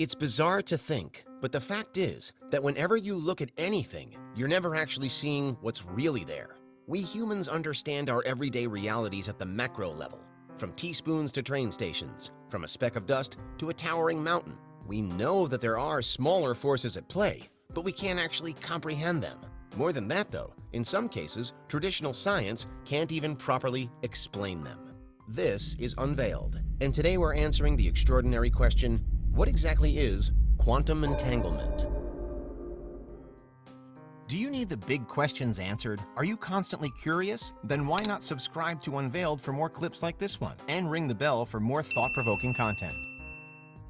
It's bizarre to think, but the fact is that whenever you look at anything, you're never actually seeing what's really there. We humans understand our everyday realities at the macro level, from teaspoons to train stations, from a speck of dust to a towering mountain. We know that there are smaller forces at play, but we can't actually comprehend them. More than that, though, in some cases, traditional science can't even properly explain them. This is Unveiled, and today we're answering the extraordinary question, what exactly is quantum entanglement? Do you need the big questions answered? Are you constantly curious? Then why not subscribe to Unveiled for more clips like this one, and ring the bell for more thought-provoking content.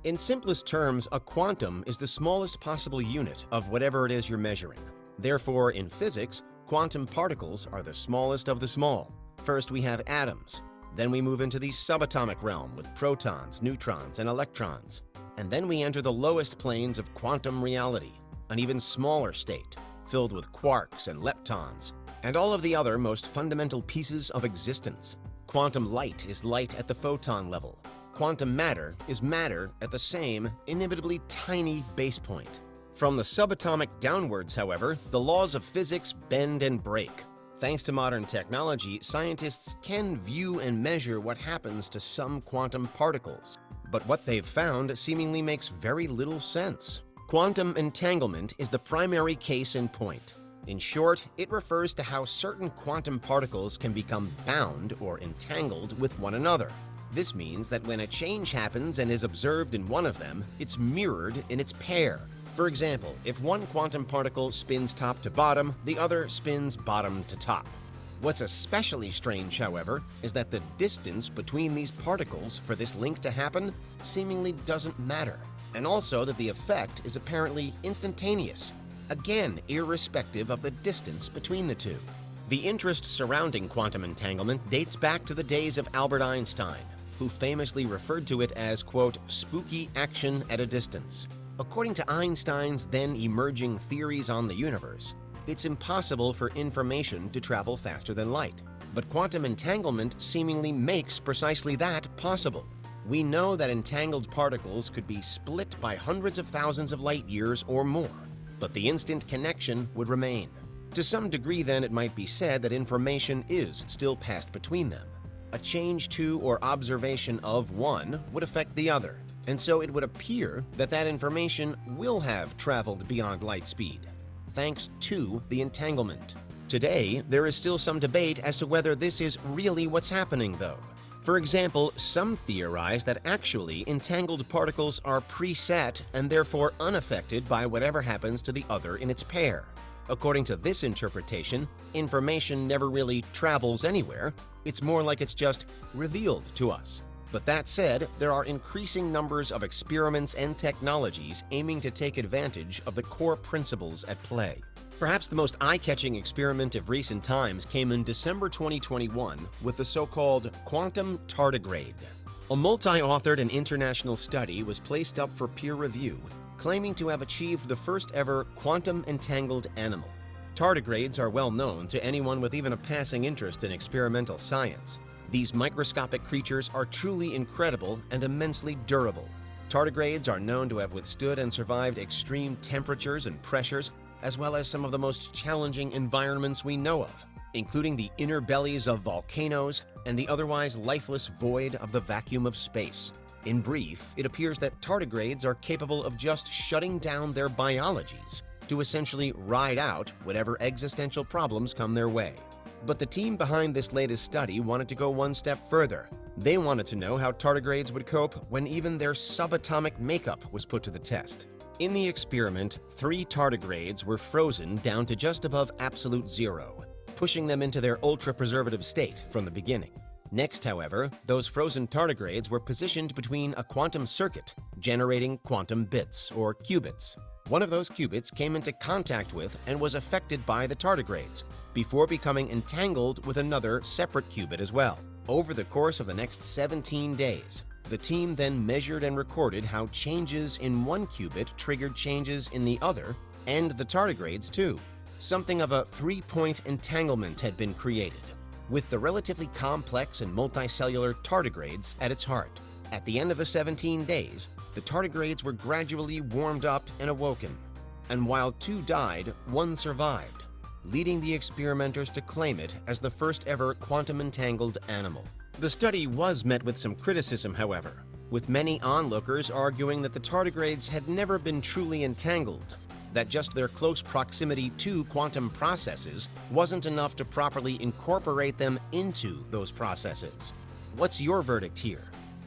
In simplest terms, a quantum is the smallest possible unit of whatever it is you're measuring. Therefore, in physics, quantum particles are the smallest of the small. First, we have atoms. Then we move into the subatomic realm with protons, neutrons, and electrons. And then we enter the lowest planes of quantum reality, an even smaller state, filled with quarks and leptons, and all of the other most fundamental pieces of existence. Quantum light is light at the photon level. Quantum matter is matter at the same, inimitably tiny base point. From the subatomic downwards, however, the laws of physics bend and break. Thanks to modern technology, scientists can view and measure what happens to some quantum particles. But what they've found seemingly makes very little sense. Quantum entanglement is the primary case in point. In short, it refers to how certain quantum particles can become bound or entangled with one another. This means that when a change happens and is observed in one of them, it's mirrored in its pair. For example, if one quantum particle spins top to bottom, the other spins bottom to top. What's especially strange, however, is that the distance between these particles for this link to happen seemingly doesn't matter, and also that the effect is apparently instantaneous, again irrespective of the distance between the two. The interest surrounding quantum entanglement dates back to the days of Albert Einstein, who famously referred to it as, quote, spooky action at a distance. According to Einstein's then emerging theories on the universe, it's impossible for information to travel faster than light. But quantum entanglement seemingly makes precisely that possible. We know that entangled particles could be split by hundreds of thousands of light years or more, but the instant connection would remain. To some degree, then, it might be said that information is still passed between them. A change to or observation of one would affect the other, and so it would appear that that information will have traveled beyond light speed, thanks to the entanglement. Today, there is still some debate as to whether this is really what's happening, though. For example, some theorize that actually entangled particles are preset and therefore unaffected by whatever happens to the other in its pair. According to this interpretation, information never really travels anywhere. It's more like it's just revealed to us. But that said, there are increasing numbers of experiments and technologies aiming to take advantage of the core principles at play. Perhaps the most eye-catching experiment of recent times came in December 2021 with the so-called quantum tardigrade. A multi-authored and international study was placed up for peer review, claiming to have achieved the first-ever quantum-entangled animal. Tardigrades are well known to anyone with even a passing interest in experimental science. These microscopic creatures are truly incredible and immensely durable. Tardigrades are known to have withstood and survived extreme temperatures and pressures, as well as some of the most challenging environments we know of, including the inner bellies of volcanoes and the otherwise lifeless void of the vacuum of space. In brief, it appears that tardigrades are capable of just shutting down their biologies to essentially ride out whatever existential problems come their way. But the team behind this latest study wanted to go one step further. They wanted to know how tardigrades would cope when even their subatomic makeup was put to the test. In the experiment, 3 tardigrades were frozen down to just above absolute zero, pushing them into their ultra-preservative state from the beginning. Next, however, those frozen tardigrades were positioned between a quantum circuit, generating quantum bits, or qubits. One of those qubits came into contact with and was affected by the tardigrades, before becoming entangled with another separate qubit as well. Over the course of the next 17 days, the team then measured and recorded how changes in one qubit triggered changes in the other, and the tardigrades too. Something of a 3-point entanglement had been created, with the relatively complex and multicellular tardigrades at its heart. At the end of the 17 days, the tardigrades were gradually warmed up and awoken. And while 2 died, 1 survived, leading the experimenters to claim it as the first ever quantum-entangled animal. The study was met with some criticism, however, with many onlookers arguing that the tardigrades had never been truly entangled, that just their close proximity to quantum processes wasn't enough to properly incorporate them into those processes. What's your verdict here?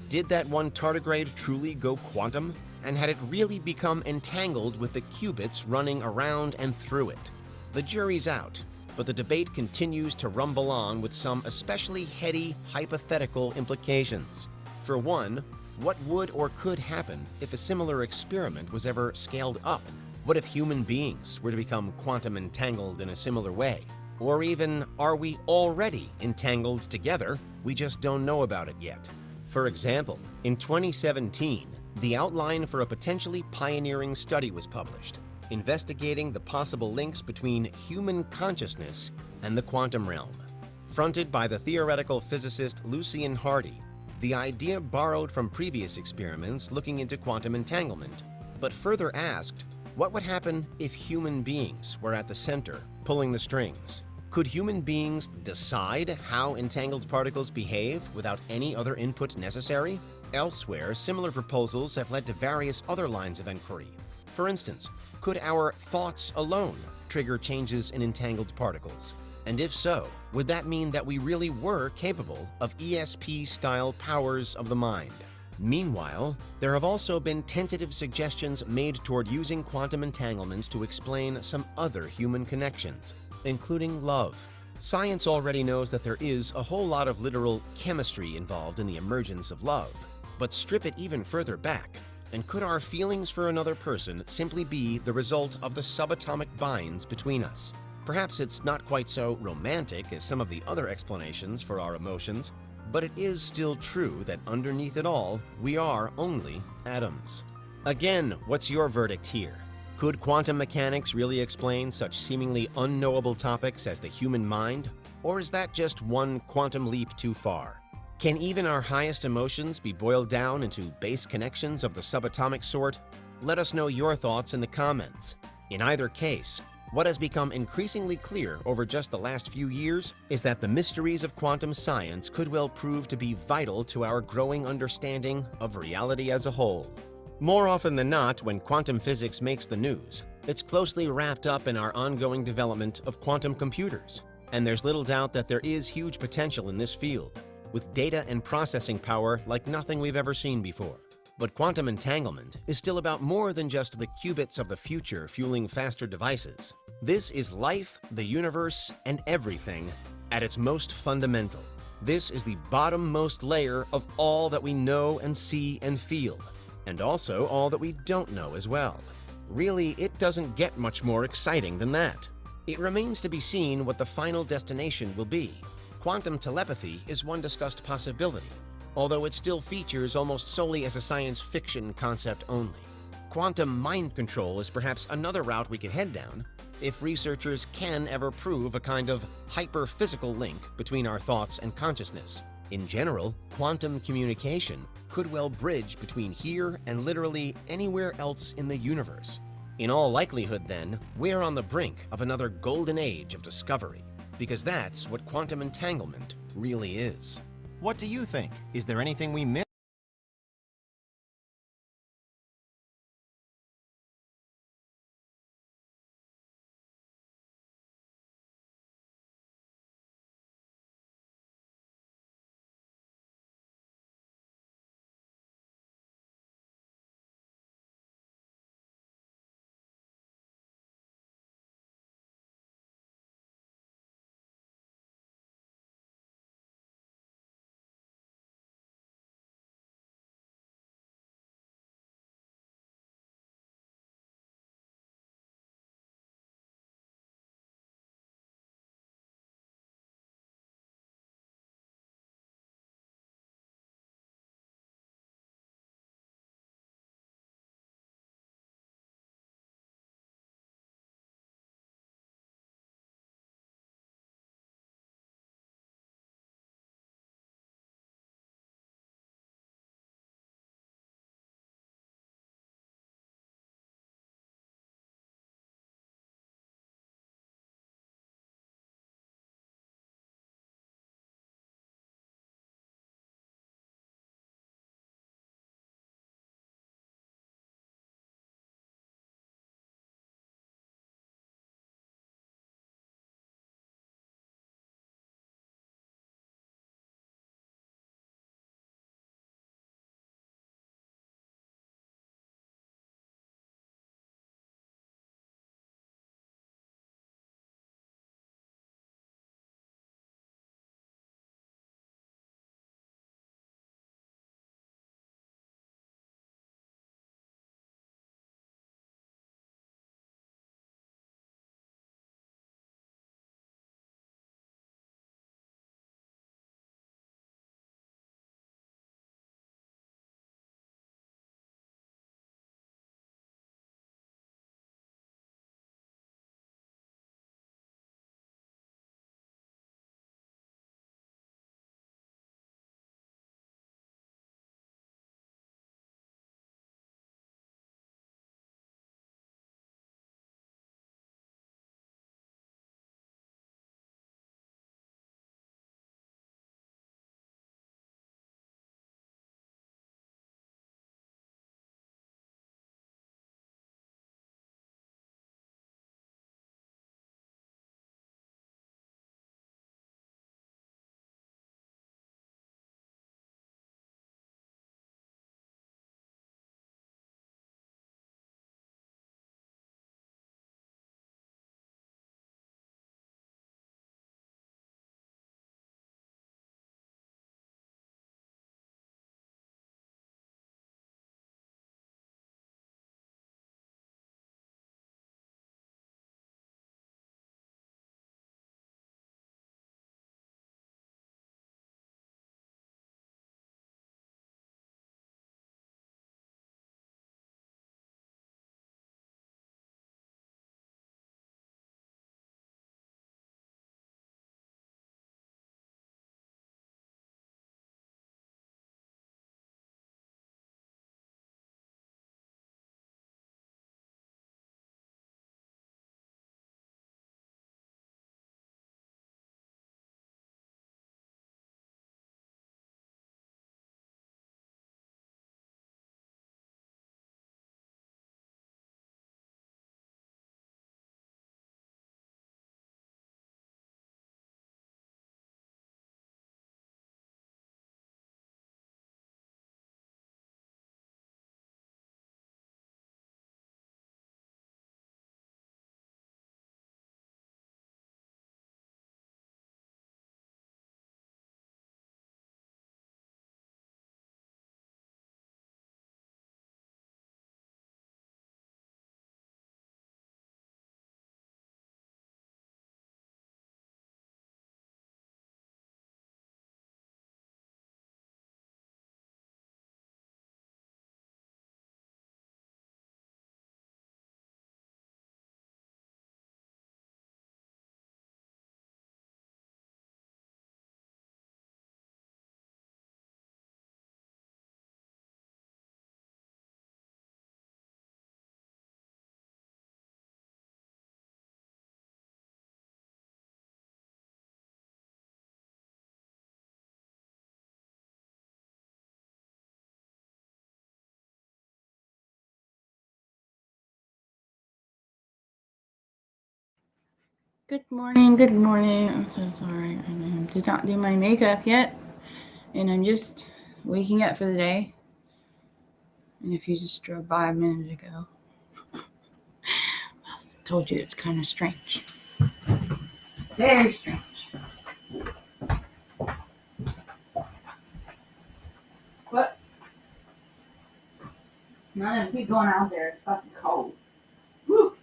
Did that one tardigrade truly go quantum? And had it really become entangled with the qubits running around and through it? The jury's out, but the debate continues to rumble on with some especially heady hypothetical implications. For one, what would or could happen if a similar experiment was ever scaled up? What if human beings were to become quantum entangled in a similar way? Or even, are we already entangled together? We just don't know about it yet. For example, in 2017, the outline for a potentially pioneering study was published, investigating the possible links between human consciousness and the quantum realm. Fronted by the theoretical physicist Lucien Hardy, the idea borrowed from previous experiments looking into quantum entanglement, but further asked, what would happen if human beings were at the center, pulling the strings? Could human beings decide how entangled particles behave without any other input necessary? Elsewhere, similar proposals have led to various other lines of inquiry. For instance, could our thoughts alone trigger changes in entangled particles? And if so, would that mean that we really were capable of ESP-style powers of the mind? Meanwhile, there have also been tentative suggestions made toward using quantum entanglement to explain some other human connections, including love. Science already knows that there is a whole lot of literal chemistry involved in the emergence of love. But strip it even further back, and could our feelings for another person simply be the result of the subatomic binds between us? Perhaps it's not quite so romantic as some of the other explanations for our emotions, but it is still true that underneath it all, we are only atoms. Again, what's your verdict here? Could quantum mechanics really explain such seemingly unknowable topics as the human mind? Or is that just one quantum leap too far? Can even our highest emotions be boiled down into base connections of the subatomic sort? Let us know your thoughts in the comments. In either case, what has become increasingly clear over just the last few years is that the mysteries of quantum science could well prove to be vital to our growing understanding of reality as a whole. More often than not, when quantum physics makes the news, it's closely wrapped up in our ongoing development of quantum computers. And there's little doubt that there is huge potential in this field, with data and processing power like nothing we've ever seen before. But quantum entanglement is still about more than just the qubits of the future fueling faster devices. This is life, the universe, and everything at its most fundamental. This is the bottommost layer of all that we know and see and feel, and also all that we don't know as well. Really, it doesn't get much more exciting than that. It remains to be seen what the final destination will be. Quantum telepathy is one discussed possibility, although it still features almost solely as a science fiction concept only. Quantum mind control is perhaps another route we could head down, if researchers can ever prove a kind of hyper-physical link between our thoughts and consciousness. In general, quantum communication could well bridge between here and literally anywhere else in the universe. In all likelihood, then, we're on the brink of another golden age of discovery, because that's what quantum entanglement really is. What do you think? Is there anything we missed? Good morning, good morning. I'm so sorry. I did not do my makeup yet. And I'm just waking up for the day. And if you just drove by a minute ago, I told you it's kind of strange. Very strange. What? No, keep going out there. It's fucking cold. Woo!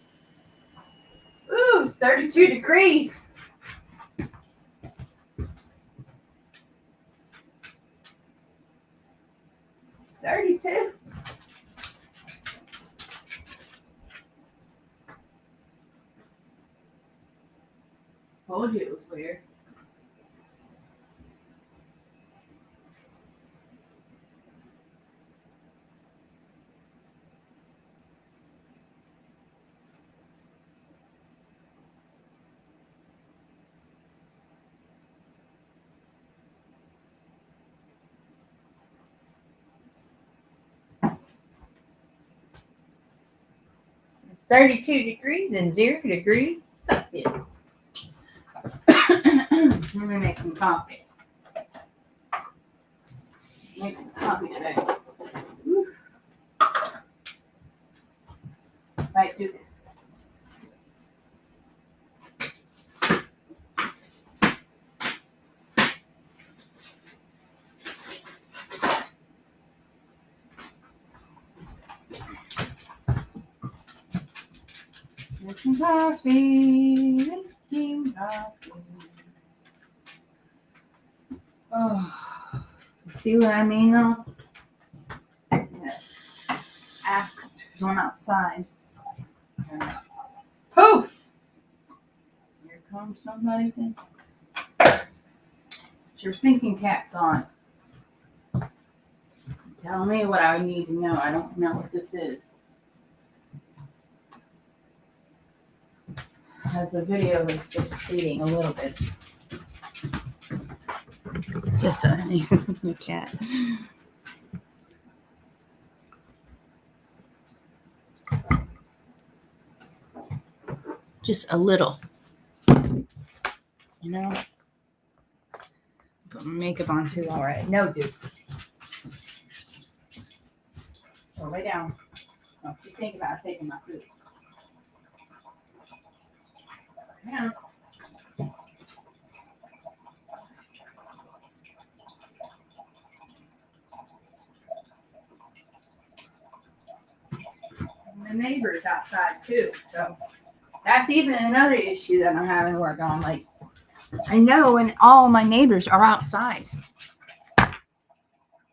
Ooh, it's 32 degrees. $32. Told you it was weird. It's 32 degrees and 0 degrees Celsius. Let me make some coffee. Make some coffee today. Woo. Right, Duke. Making coffee. Making coffee. Oh, you see what I mean though? Asked going outside. Poof! Here comes somebody. It's your thinking caps on. Tell me what I need to know. I don't know what this is. As the video is just fading a little bit. Just a cat. Just a little. You know? Put my makeup on too. All right. No, dude. So lay down. Don't you think about taking my food. Yeah. The neighbors outside too, so that's even another issue that I'm having to work on. Like, I know, and all my neighbors are outside.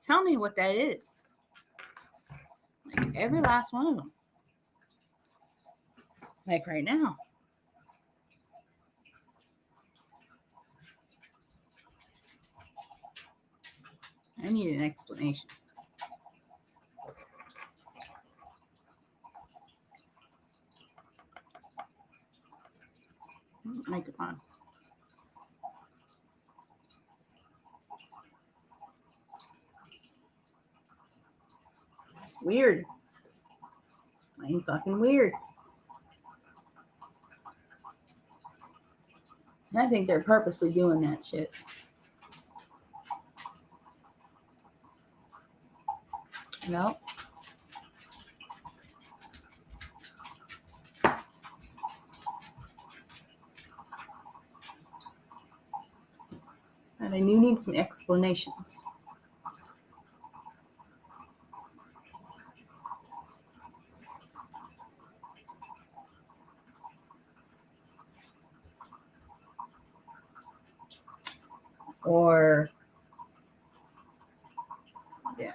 Tell me what that is. Like every last one of them. Like right now. I need an explanation. Makeup on. Weird. Plain fucking weird. I think they're purposely doing that shit. Nope. And I do need some explanations. Or, yeah.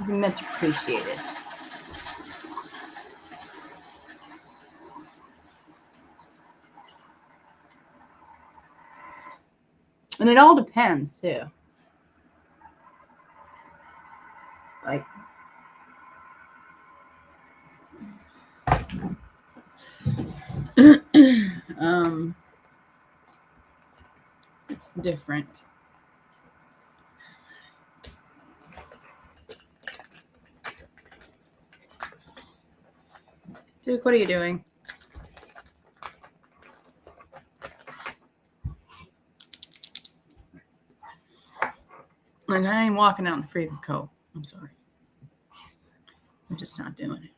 Be much appreciated. And it all depends too. Like, it's different. Duke, what are you doing? Like, I ain't walking out in the freezing cold. I'm sorry. I'm just not doing it.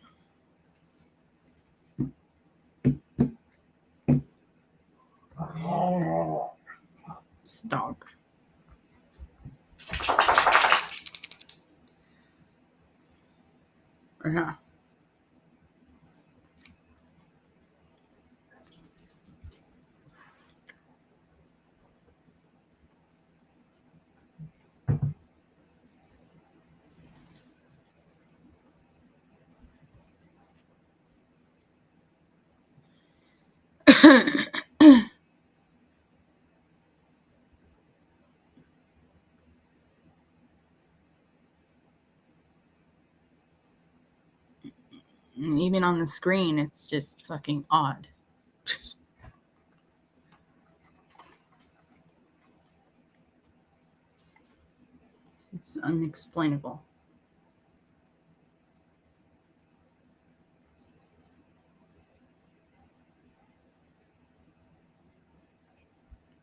It's a dog. Yeah. Even on the screen, it's just fucking odd. It's unexplainable.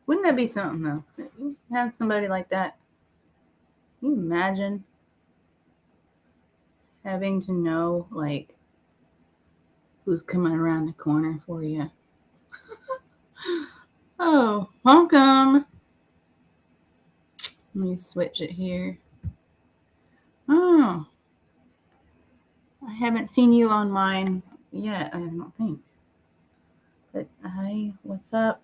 Wouldn't that be something, though? You have somebody like that. Can you imagine having to know, like, who's coming around the corner for you? Oh, welcome. Let me switch it here. Oh, I haven't seen you online yet, I don't think. But hi, what's up?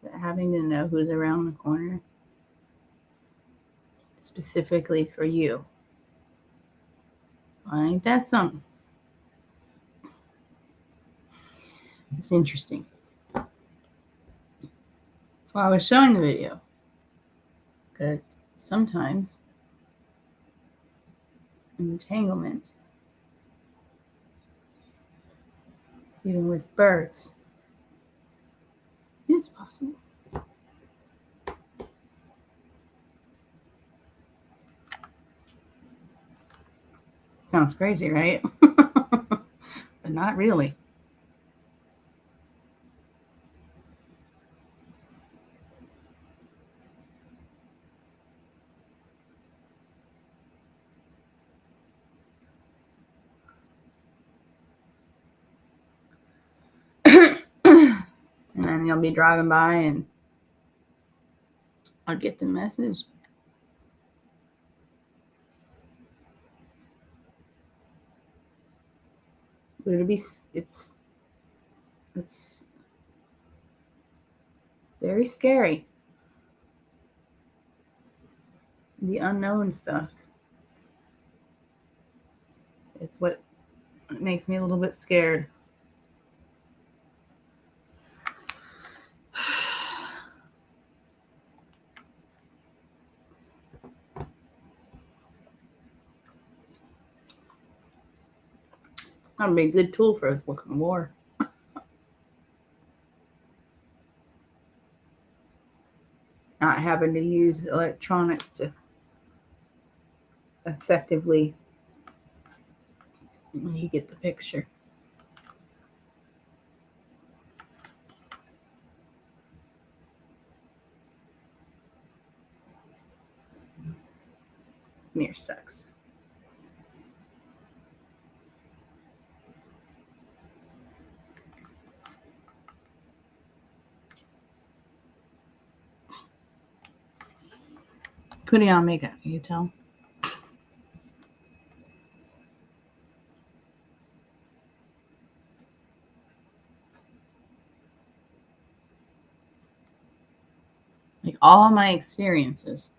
But having to know who's around the corner specifically for you. Ain't that something? It's interesting. That's why I was showing the video. Because sometimes entanglement, even with birds, is possible. Sounds crazy, right? But not really. And then you'll be driving by and I'll get the message. But it's very scary. The unknown stuff. It's what makes me a little bit scared. That'd be a good tool for a fucking war. Not having to use electronics to effectively, when you get the picture. Mere sex. Putting on makeup, you tell. Like all my experiences,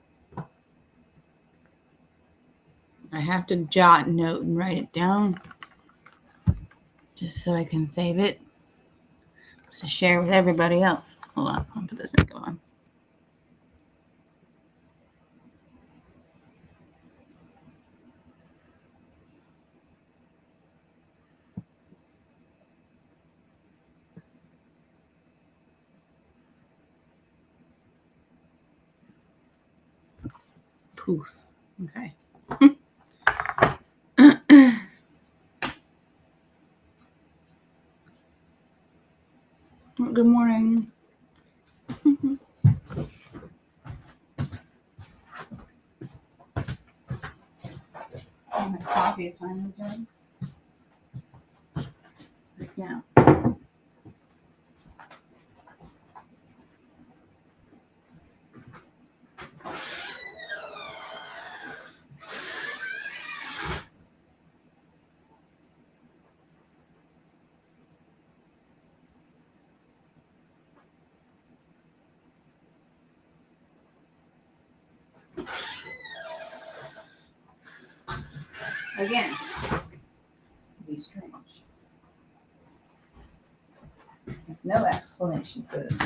I have to jot a note and write it down just so I can save it to share with everybody else. Hold on, I'll put this makeup on. Poof. Okay. Good morning. My coffee is finally done. Right now. Again, be strange. No explanation for this.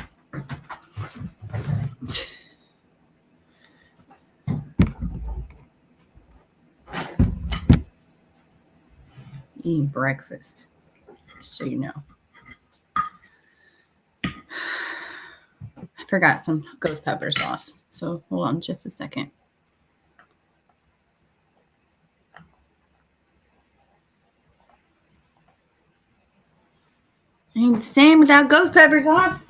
Eating breakfast, just so you know. I forgot some ghost pepper sauce, so hold on just a second. Ain't the same without ghost pepper sauce.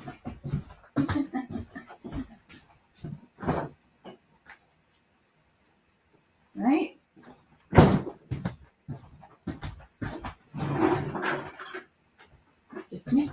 Right? Just me.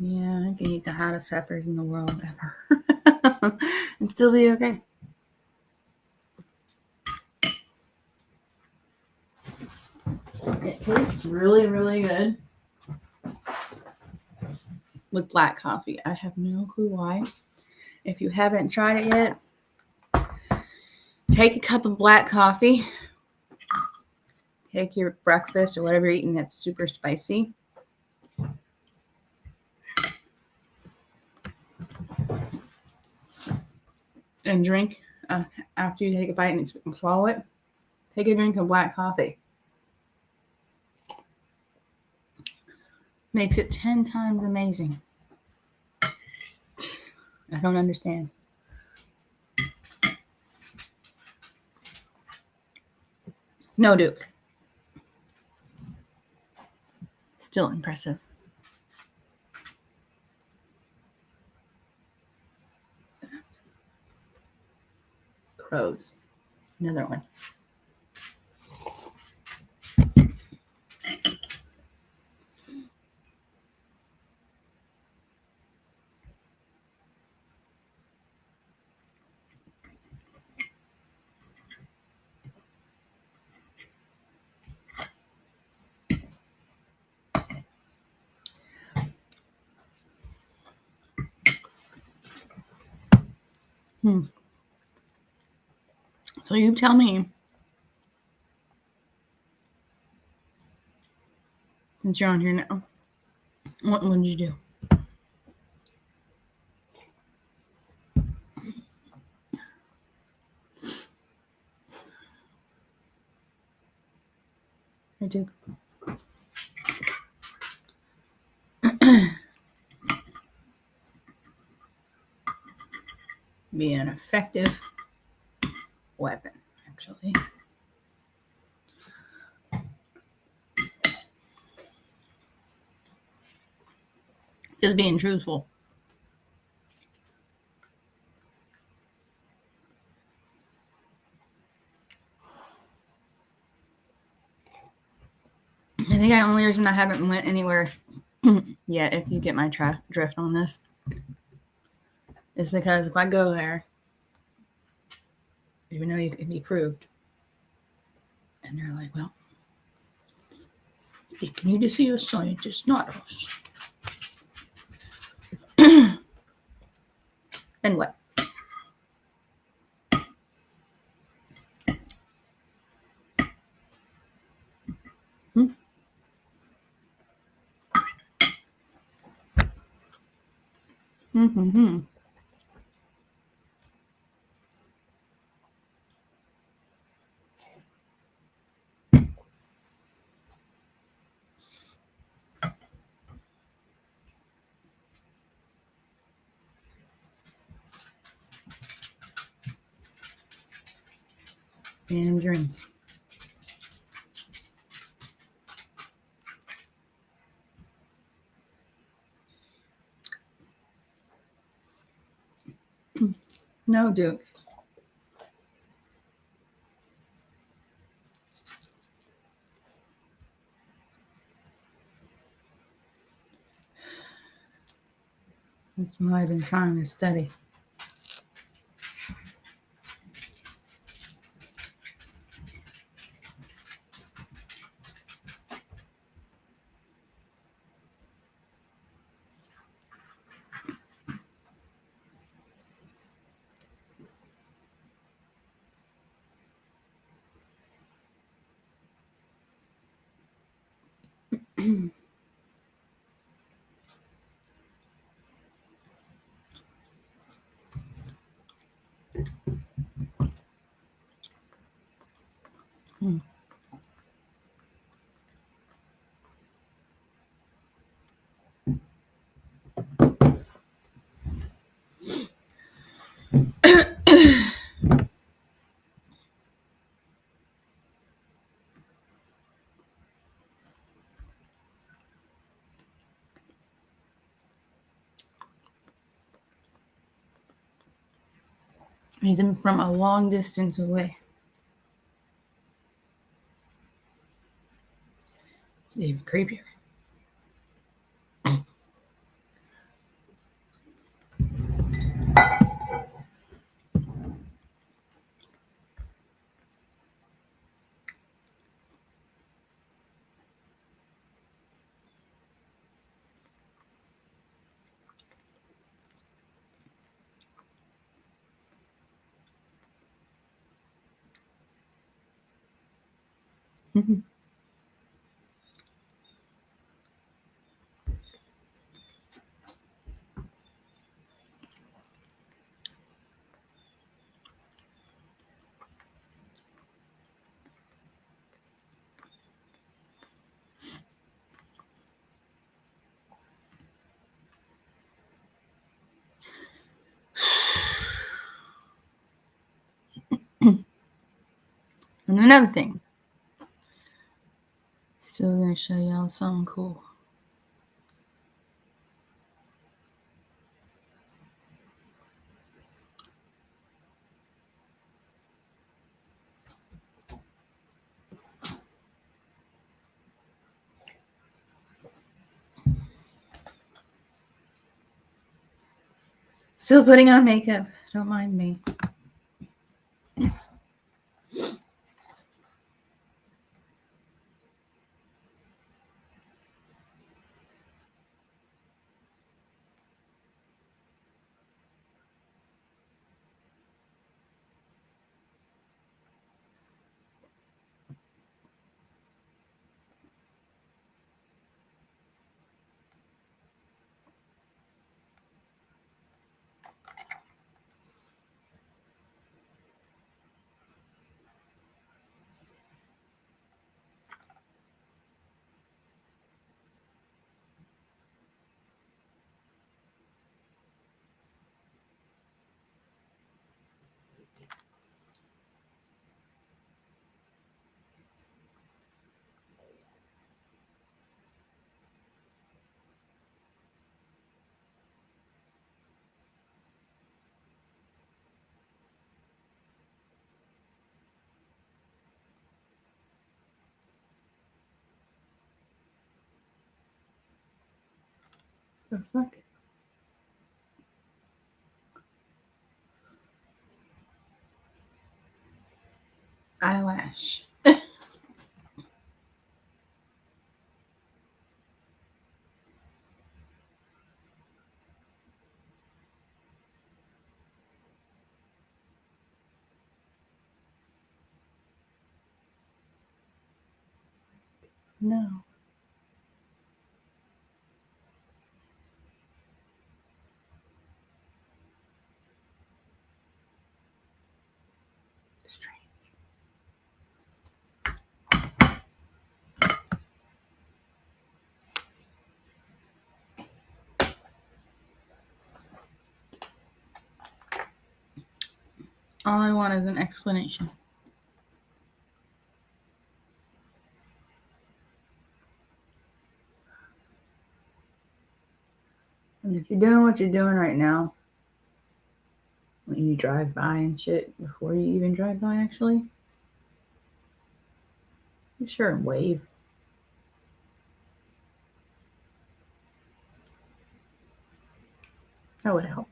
Yeah, I can eat the hottest peppers in the world ever and still be okay. It tastes really, really good with black coffee. I have no clue why. If you haven't tried it yet, take a cup of black coffee. Take your breakfast or whatever you're eating that's super spicy. And drink after you take a bite and swallow it. Take a drink of black coffee. Makes it 10 times amazing. I don't understand. No, Duke. Still impressive. Crows. Another one. So you tell me, since you're on here now, what would you do? I do. Be an effective weapon, actually. Just being truthful. I think the only reason I haven't went anywhere yet, if you get my drift on this, is because if I go there, even though it can be proved, And they're like, well, you need to see a scientist, not us. And what? Mm-hmm. And drink. No, Duke. That's why I've been trying to study. He's from a long distance away. It's even creepier. Mm-hmm. And another thing. So I'm going to show y'all something cool. Still putting on makeup. Don't mind me. The fuck? Eyelash. No. Strange. All I want is an explanation. And if you're doing what you're doing right now, when you drive by and shit, before you even drive by, actually, be sure and wave. That would help.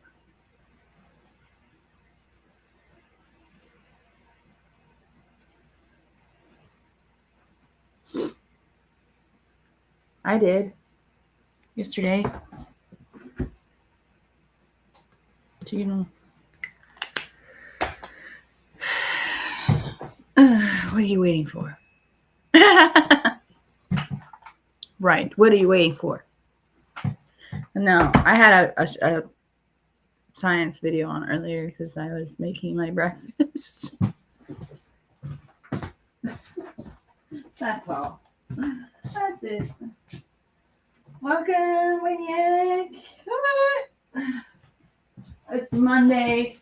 I did. Yesterday. So, you know. What are you waiting for? Right. What are you waiting for? No, I had a science video on earlier because I was making my breakfast. That's all. That's it. Welcome, Maniac. It's Monday.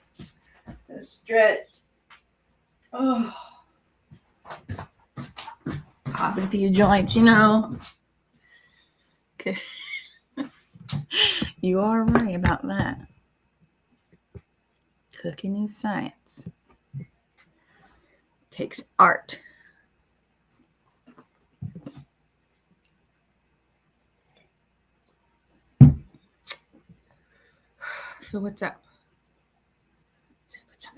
A stretch. Oh. Popping a few joints, you know. Okay. You are right about that. Cooking is science. Takes art. So what's up? What's up?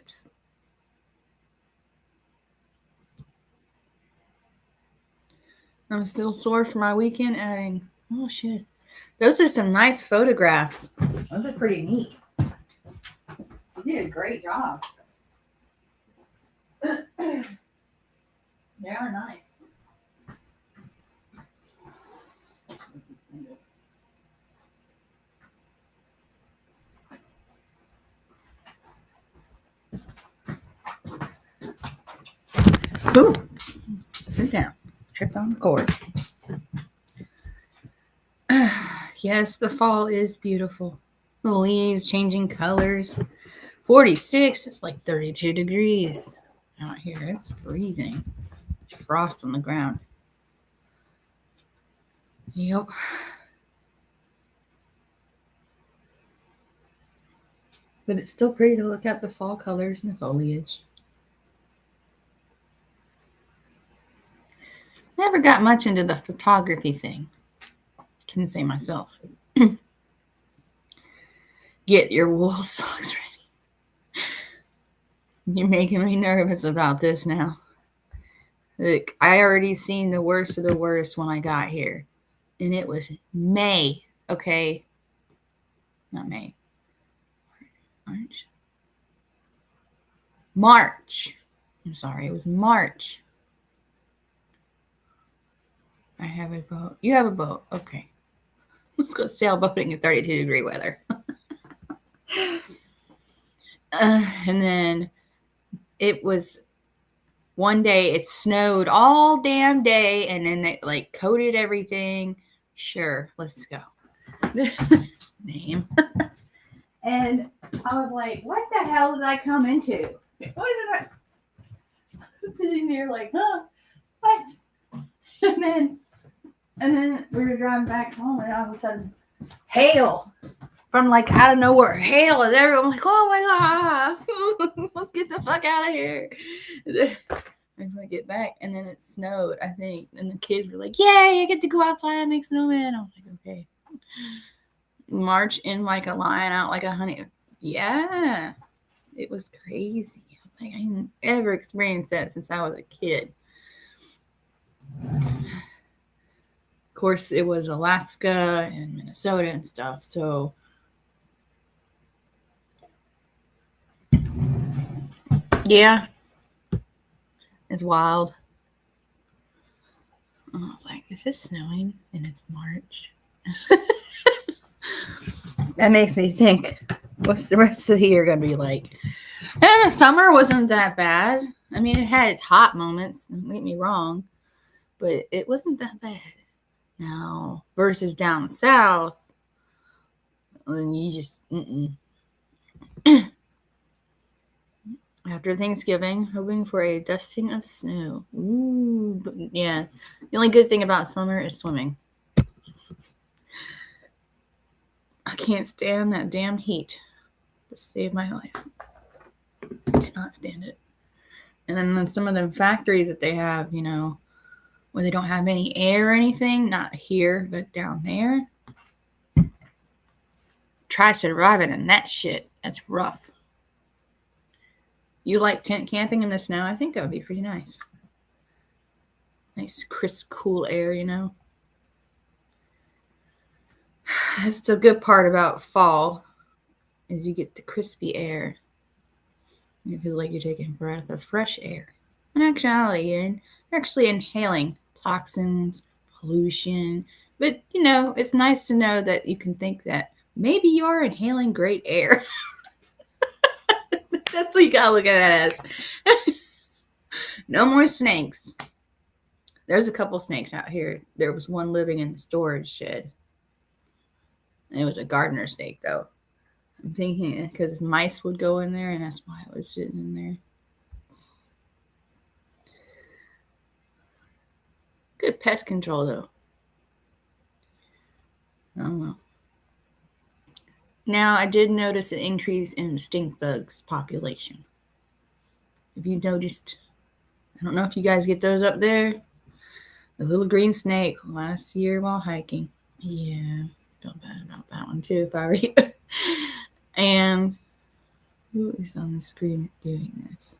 I'm still sore from my weekend outing. Oh shit. Those are some nice photographs. Those are pretty neat. You did a great job. They are nice. Boom. Sit down. Tripped on the cord. Yes, the fall is beautiful. The leaves changing colors. 46. It's like 32 degrees out here. It's freezing. It's frost on the ground. Yep. But it's still pretty to look at the fall colors and the foliage. Never got much into the photography thing. Can say myself. Get your wool socks ready. You're making me nervous about this now. Look, I already seen the worst of the worst when I got here. And it was May. Okay. Not May. March. I'm sorry. It was March. I have a boat. You have a boat. Okay. Let's go sailboating in 32-degree weather. And then it was one day it snowed all damn day and then it like coated everything. Sure, let's go. Name. And I was like, what the hell did I come into? What did I was sitting there like, huh? What? And then we were driving back home and all of a sudden hail from like out of nowhere. Hail is everywhere. I'm like, oh my God. Let's get the fuck out of here. I get back and then it snowed, I think. And the kids were like, yay, I get to go outside and make snowmen. I was like, okay. March in like a line out like a honey. Yeah. It was crazy. I was like, I didn't ever experienced that since I was a kid. Of course, it was Alaska and Minnesota and stuff. So yeah. It's wild. And I was like, is it snowing? And it's March. That makes me think, what's the rest of the year going to be like? And the summer wasn't that bad. I mean, it had its hot moments, don't get me wrong, but it wasn't that bad. Now, versus down south, then you just, After Thanksgiving, hoping for a dusting of snow. Ooh, but yeah. The only good thing about summer is swimming. I can't stand that damn heat. To save my life. Cannot stand it. And then some of them factories that they have, where they don't have any air or anything, not here, but down there. Try surviving in that shit. That's rough. You like tent camping in the snow? I think that would be pretty nice. Nice, crisp, cool air, That's the good part about fall, is you get the crispy air. And it feels like you're taking a breath of fresh air. In actuality, you're actually inhaling toxins, pollution. But, it's nice to know that you can think that maybe you're inhaling great air. That's what you gotta look at it as. No more snakes. There's a couple snakes out here. There was one living in the storage shed. And it was a gardener snake, though. I'm thinking because mice would go in there, and that's why it was sitting in there. Good pest control, though. I don't know. Now, I did notice an increase in the stink bugs population. If you noticed, I don't know if you guys get those up there. The little green snake last year while hiking. Yeah, felt bad about that one too if I were you. And who is on the screen doing this?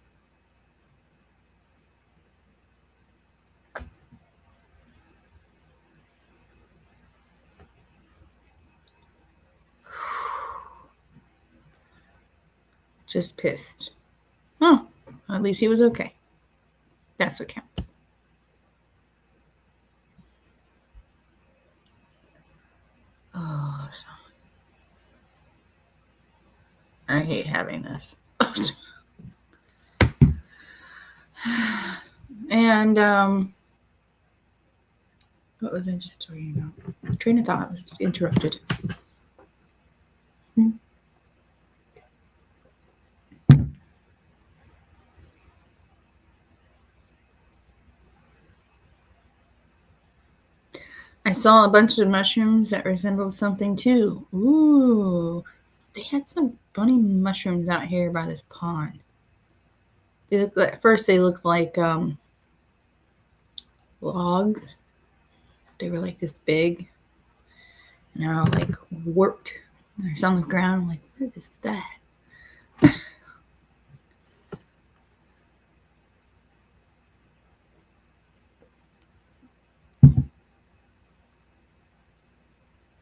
Just pissed. Oh, at least he was okay. That's what counts. Oh, I hate having this. And what was I just talking about? Train of thought was interrupted. I saw a bunch of mushrooms that resembled something too. Ooh, they had some funny mushrooms out here by this pond. At first they looked like logs. They were like this big, and they're all like warped. There's on the ground. I'm like, what is that?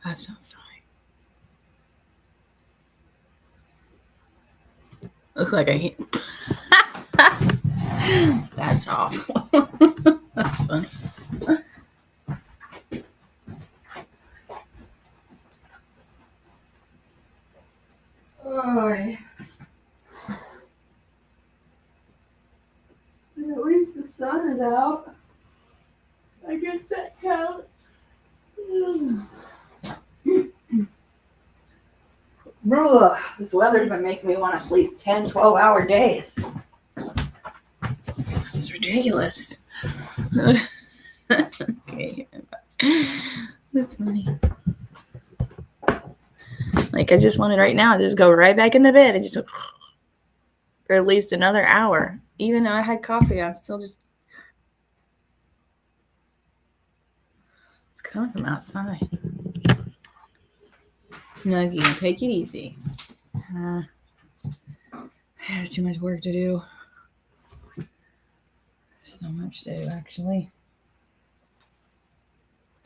That's outside. Looks like I hate. That's awful. That's funny. Oh, at least the sun is out. I guess that counts. Ugh, this weather's been making me want to sleep 10, 12-hour days. It's ridiculous. Okay. That's funny. Like, I just wanted right now to just go right back in the bed and just for at least another hour. Even though I had coffee, I'm still just. It's coming from outside. Snuggie, take it easy. There's too much work to do. So much to do, actually.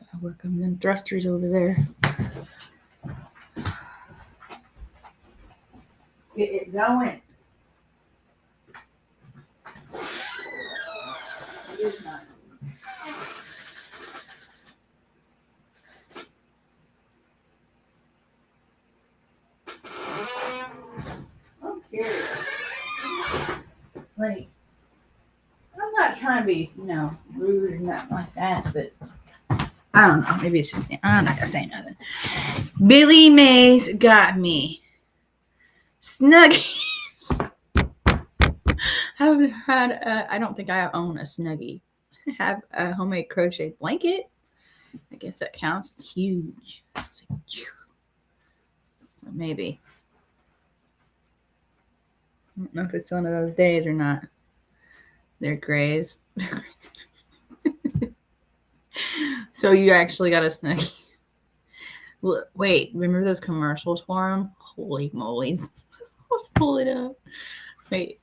I work on them thrusters over there. Get it going. It is not. like, I'm not trying to be, rude or nothing like that, but I don't know. Maybe it's just me. I'm not gonna say nothing. Billy Mays got me Snuggie. I don't think I own a Snuggie. I have a homemade crochet blanket. I guess that counts. It's huge. It's like, so maybe. I don't know if it's one of those days or not. They're grays. So you actually got a Snuggie. Wait, remember those commercials for them? Holy moly's. Let's pull it up. Wait.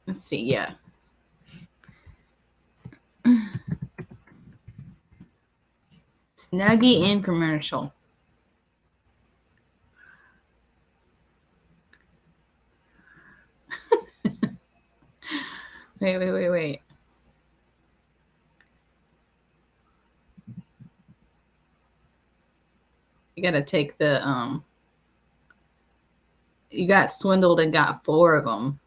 Let's see, yeah. Snuggie in commercial. Wait. You gotta take the you got swindled and got 4 of them.